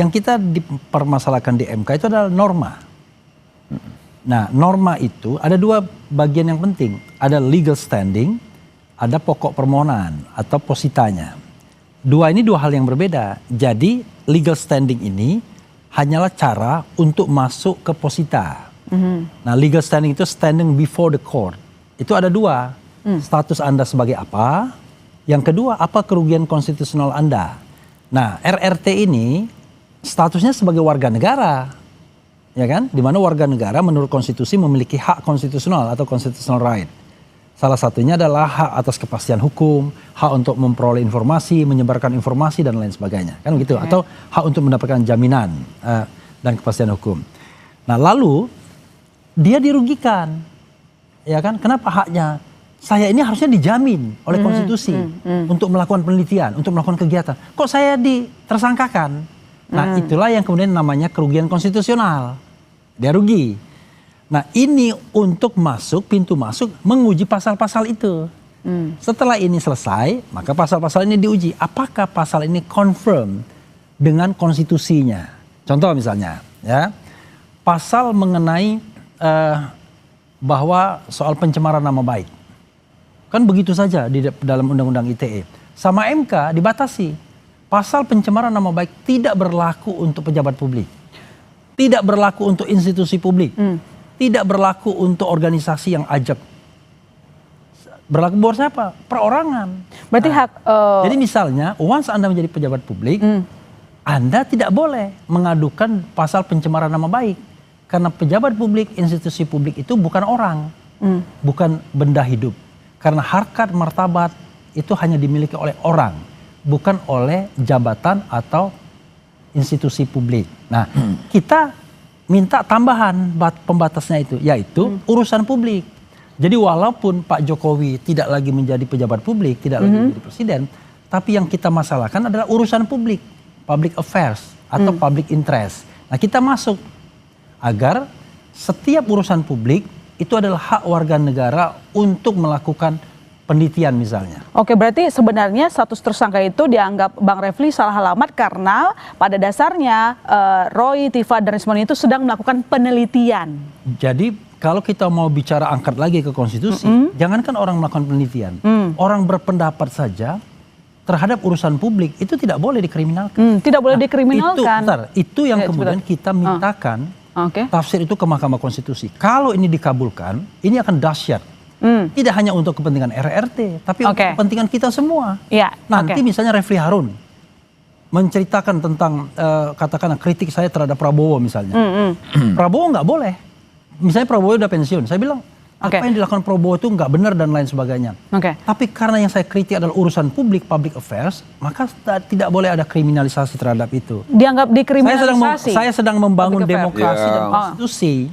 Yang kita dipermasalahkan di MK itu adalah norma. Nah, norma itu ada dua bagian yang penting. Ada legal standing, ada pokok permohonan atau positanya. Ini dua hal yang berbeda. Jadi legal standing ini hanyalah cara untuk masuk ke posita. Nah, legal standing itu standing before the court. Itu ada dua. Status Anda sebagai apa? Yang kedua, apa kerugian konstitusional Anda? Nah, RRT ini statusnya sebagai warga negara. Ya kan? Di mana warga negara menurut konstitusi memiliki hak konstitusional atau constitutional right. Salah satunya adalah hak atas kepastian hukum, hak untuk memperoleh informasi, menyebarkan informasi dan lain sebagainya. Kan begitu? Atau hak untuk mendapatkan jaminan dan kepastian hukum. Nah, lalu dia dirugikan. Ya kan? Kenapa haknya? Saya ini harusnya dijamin oleh konstitusi untuk melakukan penelitian, untuk melakukan kegiatan. Kok saya ditersangkakan? Nah, itulah yang kemudian namanya kerugian konstitusional. Dia rugi. Nah, ini untuk masuk, pintu masuk, menguji pasal-pasal itu. Setelah ini selesai, maka pasal-pasal ini diuji. Apakah pasal ini confirm dengan konstitusinya? Contoh misalnya, ya, pasal mengenai bahwa soal pencemaran nama baik. Kan begitu saja di dalam Undang-Undang ITE. Sama MK dibatasi. Pasal pencemaran nama baik tidak berlaku untuk pejabat publik. Tidak berlaku untuk institusi publik. Tidak berlaku untuk organisasi yang ajak. Berlaku buat siapa? Perorangan. Berarti jadi misalnya, once Anda menjadi pejabat publik, Anda tidak boleh mengadukan pasal pencemaran nama baik. Karena pejabat publik, institusi publik itu bukan orang. Bukan benda hidup. Karena harkat martabat itu hanya dimiliki oleh orang. Bukan oleh jabatan atau institusi publik. Nah, kita minta tambahan pembatasnya itu, yaitu urusan publik. Jadi walaupun Pak Jokowi tidak lagi menjadi pejabat publik, tidak lagi menjadi presiden, tapi yang kita masalahkan adalah urusan publik, public affairs atau public interest. Nah, kita masuk agar setiap urusan publik itu adalah hak warga negara untuk melakukan penelitian misalnya. Oke, berarti sebenarnya status tersangka itu dianggap Bang Refli salah alamat karena pada dasarnya Roy, Tifa, dan Rismon itu sedang melakukan penelitian. Jadi kalau kita mau bicara angkat lagi ke konstitusi, jangankan orang melakukan penelitian, orang berpendapat saja terhadap urusan publik itu tidak boleh dikriminalkan. Tidak boleh dikriminalkan. Itu yang kemudian kita mintakan tafsir itu ke Mahkamah Konstitusi. Kalau ini dikabulkan, ini akan dahsyat. Tidak hanya untuk kepentingan RRT, tapi untuk kepentingan kita semua. Nanti misalnya Refli Harun menceritakan tentang katakanlah kritik saya terhadap Prabowo misalnya. Prabowo nggak boleh. Misalnya Prabowo udah pensiun, saya bilang apa yang dilakukan Prabowo itu nggak benar dan lain sebagainya. Tapi karena yang saya kritik adalah urusan publik, public affairs, maka tidak boleh ada kriminalisasi terhadap itu. Dianggap dikriminalisasi. Saya sedang membangun demokrasi dan konstitusi.